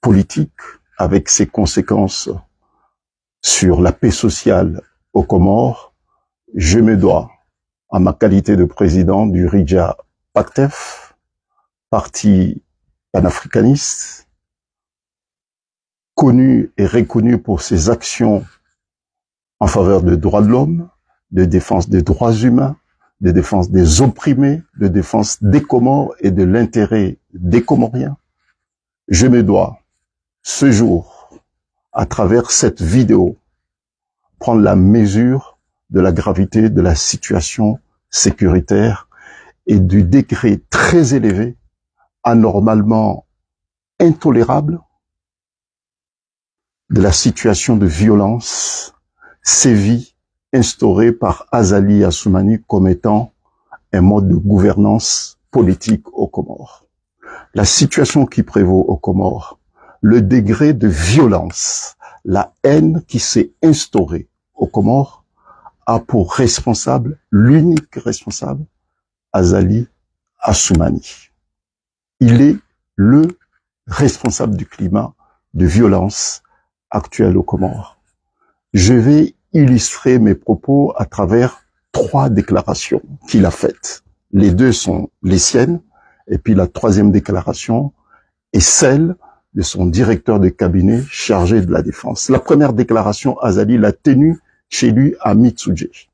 politique avec ses conséquences sur la paix sociale aux Comores, je me dois, en ma qualité de président du RIDJA PACTEF, parti panafricaniste, connu et reconnu pour ses actions en faveur des droits de l'homme, de défense des droits humains, de défense des opprimés, de défense des Comores et de l'intérêt des Comoriens. Je me dois, ce jour, à travers cette vidéo, prendre la mesure de la gravité de la situation sécuritaire et du degré très élevé, anormalement intolérable, de la situation de violence sévie instaurée par Azali Assoumani comme étant un mode de gouvernance politique aux Comores. La situation qui prévaut aux Comores, le degré de violence, la haine qui s'est instaurée aux Comores a pour responsable, l'unique responsable, Azali Assoumani. Il est le responsable du climat de violence actuel aux Comores. Je vais illustrer mes propos à travers 3 déclarations qu'il a faites. Les 2 sont les siennes, et puis la 3e déclaration est celle de son directeur de cabinet chargé de la défense. La première déclaration, Azali l'a tenue chez lui à Mitsuje.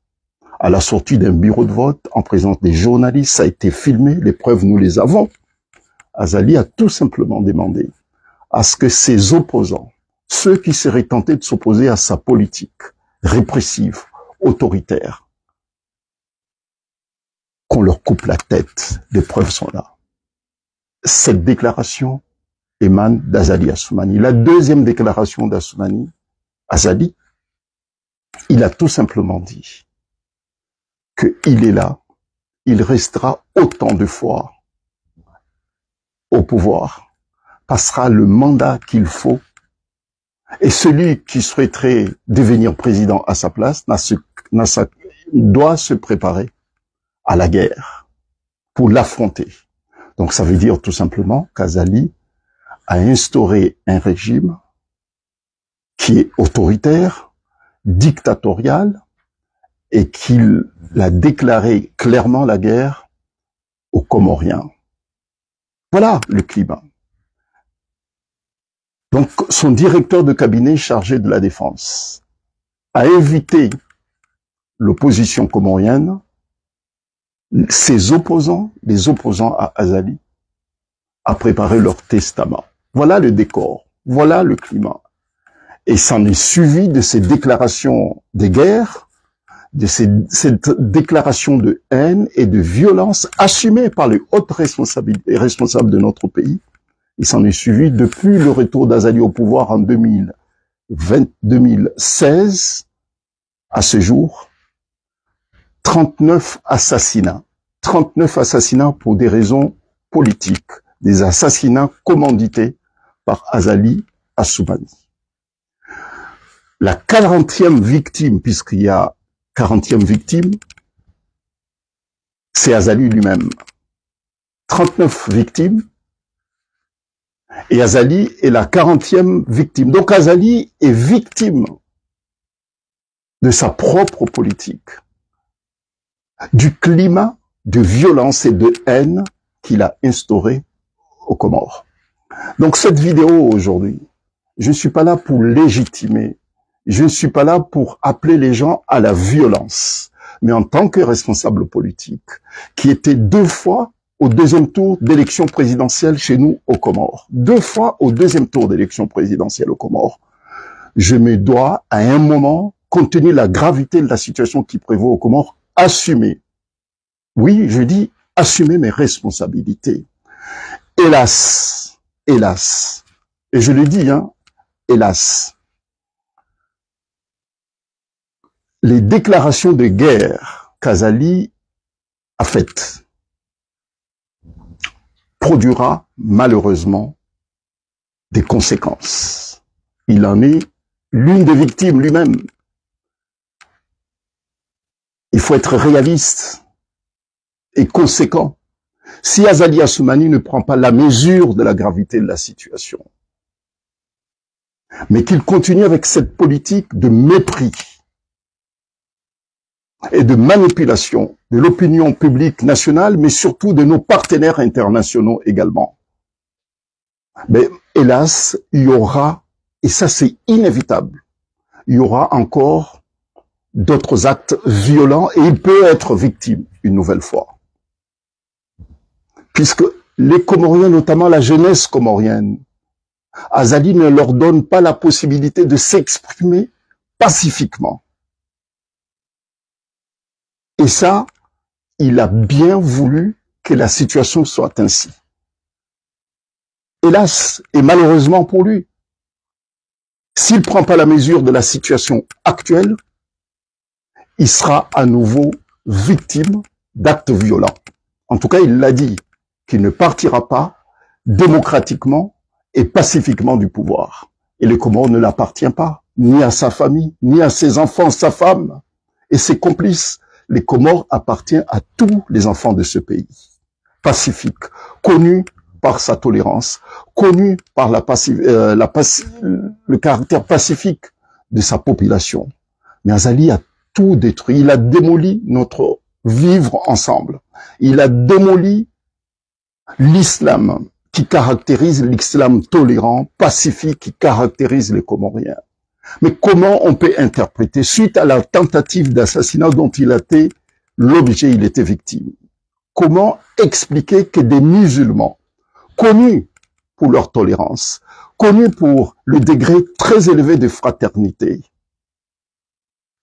À la sortie d'un bureau de vote, en présence des journalistes, ça a été filmé, les preuves nous les avons. Azali a tout simplement demandé à ce que ses opposants, ceux qui seraient tentés de s'opposer à sa politique répressive, autoritaire, qu'on leur coupe la tête. Les preuves sont là. Cette déclaration émane d'Azali Assoumani. La 2e déclaration d'Assoumani, Azali, il a tout simplement dit qu'il est là, il restera autant de fois au pouvoir, passera le mandat qu'il faut, et celui qui souhaiterait devenir président à sa place doit se préparer à la guerre pour l'affronter. Donc ça veut dire tout simplement qu'Azali a instauré un régime qui est autoritaire, dictatorial, et qu'il a déclaré clairement la guerre aux Comoriens. Voilà le climat. Donc, son directeur de cabinet chargé de la défense a invité l'opposition comorienne, ses opposants, les opposants à Azali, à préparer leur testament. Voilà le décor, voilà le climat. Et s'en est suivi de ces déclarations de guerre, de cette déclaration de haine et de violence assumée par les hautes responsabilités, responsables de notre pays. Il s'en est suivi depuis le retour d'Azali au pouvoir en 2016 à ce jour, 39 assassinats. 39 assassinats pour des raisons politiques, des assassinats commandités par Azali Assoumani. La 40e victime, puisqu'il y a 40e victime, c'est Azali lui-même. 39 victimes, et Azali est la 40e victime. Donc Azali est victime de sa propre politique, du climat de violence et de haine qu'il a instauré aux Comores. Donc cette vidéo aujourd'hui, je ne suis pas là pour légitimer, je ne suis pas là pour appeler les gens à la violence, mais en tant que responsable politique, qui était 2 fois au 2e tour d'élection présidentielle chez nous aux Comores. 2 fois au 2e tour d'élection présidentielle aux Comores. Je me dois, à un moment, compte tenu de la gravité de la situation qui prévaut aux Comores, assumer. Oui, je dis assumer mes responsabilités. Hélas, hélas, et je le dis, hélas, les déclarations de guerre qu'Azali a faites produira malheureusement des conséquences. Il en est l'une des victimes lui-même. Il faut être réaliste et conséquent. Si Azali Assoumani ne prend pas la mesure de la gravité de la situation, mais qu'il continue avec cette politique de mépris et de manipulation de l'opinion publique nationale, mais surtout de nos partenaires internationaux également. Mais hélas, il y aura, et ça c'est inévitable, il y aura encore d'autres actes violents et il peut être victime une nouvelle fois. Puisque les Comoriens, notamment la jeunesse comorienne, Azali ne leur donne pas la possibilité de s'exprimer pacifiquement. Et ça, il a bien voulu que la situation soit ainsi. Hélas, et malheureusement pour lui, s'il ne prend pas la mesure de la situation actuelle, il sera à nouveau victime d'actes violents. En tout cas, il l'a dit, qu'il ne partira pas démocratiquement et pacifiquement du pouvoir. Et le Comores ne l'appartient pas, ni à sa famille, ni à ses enfants, sa femme et ses complices. Les Comores appartiennent à tous les enfants de ce pays. Pacifique, connu par sa tolérance, connu par le caractère pacifique de sa population. Mais Azali a tout détruit. Il a démoli notre vivre ensemble. Il a démoli l'islam qui caractérise l'islam tolérant, pacifique, qui caractérise les Comoriens. Mais comment on peut interpréter, suite à la tentative d'assassinat dont il a été l'objet, il était victime, comment expliquer que des musulmans, connus pour leur tolérance, connus pour le degré très élevé de fraternité,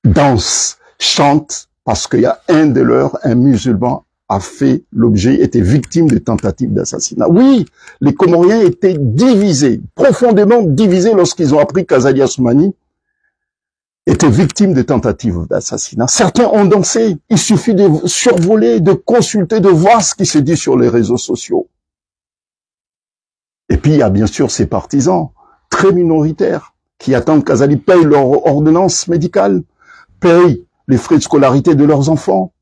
dansent, chantent, parce qu'il y a un musulman, a fait l'objet, était victime de tentatives d'assassinat. Oui, les Comoriens étaient divisés, profondément divisés lorsqu'ils ont appris qu'Azali Assoumani était victime de tentatives d'assassinat. Certains ont dansé. Il suffit de survoler, de consulter, de voir ce qui se dit sur les réseaux sociaux. Et puis, il y a bien sûr ces partisans, très minoritaires, qui attendent qu'Azali paye leur ordonnance médicale, paye les frais de scolarité de leurs enfants,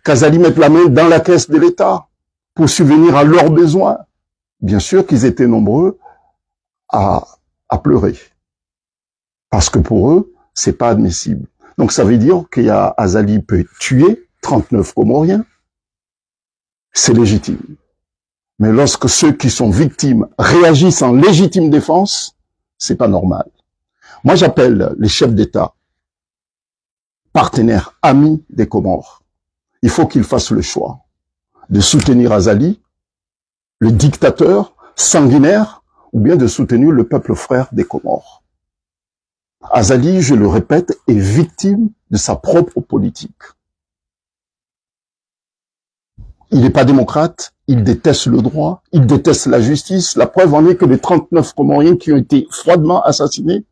qu'Azali mette la main dans la caisse de l'État pour subvenir à leurs besoins. Bien sûr qu'ils étaient nombreux à pleurer. Parce que pour eux, c'est pas admissible. Donc ça veut dire qu'il y a Azali peut tuer 39 Comoriens. C'est légitime. Mais lorsque ceux qui sont victimes réagissent en légitime défense, c'est pas normal. Moi, j'appelle les chefs d'État, partenaires, amis des Comores. Il faut qu'ils fassent le choix de soutenir Azali, le dictateur sanguinaire, ou bien de soutenir le peuple frère des Comores. Azali, je le répète, est victime de sa propre politique. Il n'est pas démocrate, il déteste le droit, il déteste la justice. La preuve en est que les 39 Comoriens qui ont été froidement assassinés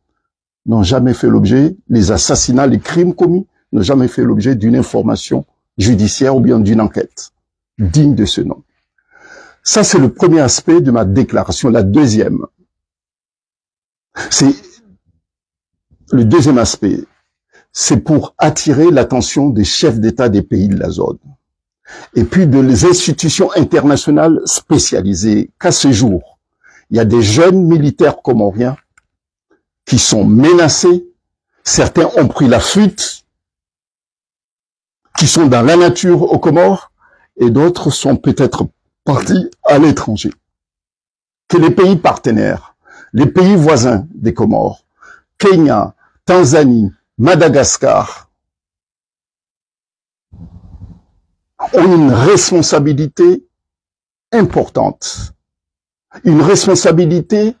n'ont jamais fait l'objet, les assassinats, les crimes commis, n'ont jamais fait l'objet d'une information judiciaire ou bien d'une enquête digne de ce nom. Ça, c'est le premier aspect de ma déclaration. Le deuxième aspect, c'est pour attirer l'attention des chefs d'État des pays de la zone et puis de les institutions internationales spécialisées qu'à ce jour, il y a des jeunes militaires comoriens qui sont menacés, certains ont pris la fuite, qui sont dans la nature aux Comores, et d'autres sont peut-être partis à l'étranger. Que les pays partenaires, les pays voisins des Comores, Kenya, Tanzanie, Madagascar, ont une responsabilité importante, une responsabilité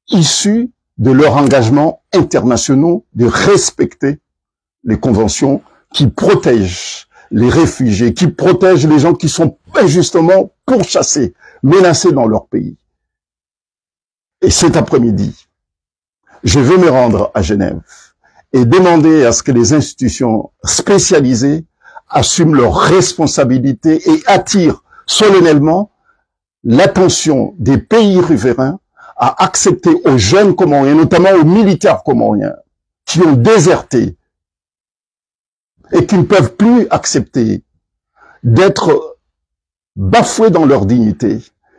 issue de leur engagement internationaux de respecter les conventions qui protègent les réfugiés, qui protègent les gens qui sont injustement pourchassés, menacés dans leur pays. Et cet après-midi, je vais me rendre à Genève et demander à ce que les institutions spécialisées assument leurs responsabilités et attirent solennellement l'attention des pays riverains à accepter aux jeunes Comoriens, notamment aux militaires comoriens, qui ont déserté et qui ne peuvent plus accepter d'être bafoués dans leur dignité,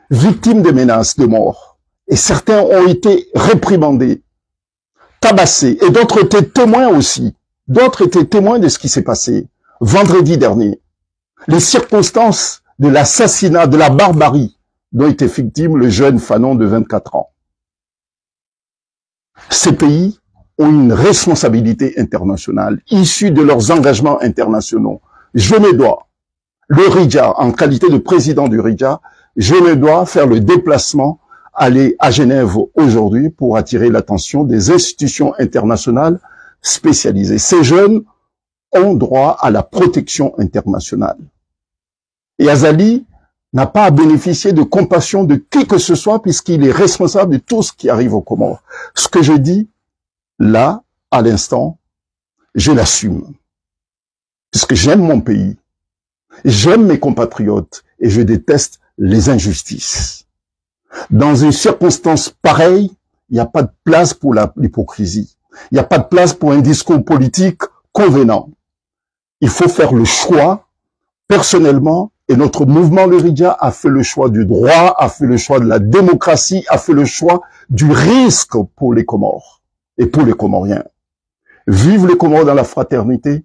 victimes de menaces de mort. Et certains ont été réprimandés tabassés, et d'autres étaient témoins aussi. D'autres étaient témoins de ce qui s'est passé vendredi dernier. Les circonstances de l'assassinat, de la barbarie dont était victime le jeune Fanon de 24 ans. Ces pays ont une responsabilité internationale issue de leurs engagements internationaux. Je me dois, le RIDJA, en qualité de président du RIDJA, je me dois faire le déplacement, aller à Genève aujourd'hui pour attirer l'attention des institutions internationales spécialisées. Ces jeunes ont droit à la protection internationale. Et Azali n'a pas à bénéficier de compassion de qui que ce soit puisqu'il est responsable de tout ce qui arrive aux Comores. Ce que je dis, là, à l'instant, je l'assume. Puisque j'aime mon pays, j'aime mes compatriotes et je déteste les injustices. Dans une circonstance pareille, il n'y a pas de place pour l'hypocrisie. Il n'y a pas de place pour un discours politique convenant. Il faut faire le choix, personnellement, et notre mouvement, le RIDJA, a fait le choix du droit, a fait le choix de la démocratie, a fait le choix du risque pour les Comores et pour les Comoriens. Vive les Comores dans la fraternité,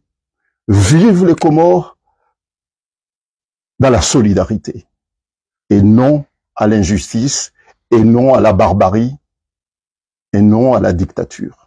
vive les Comores dans la solidarité, et non à l'injustice, et non à la barbarie, et non à la dictature.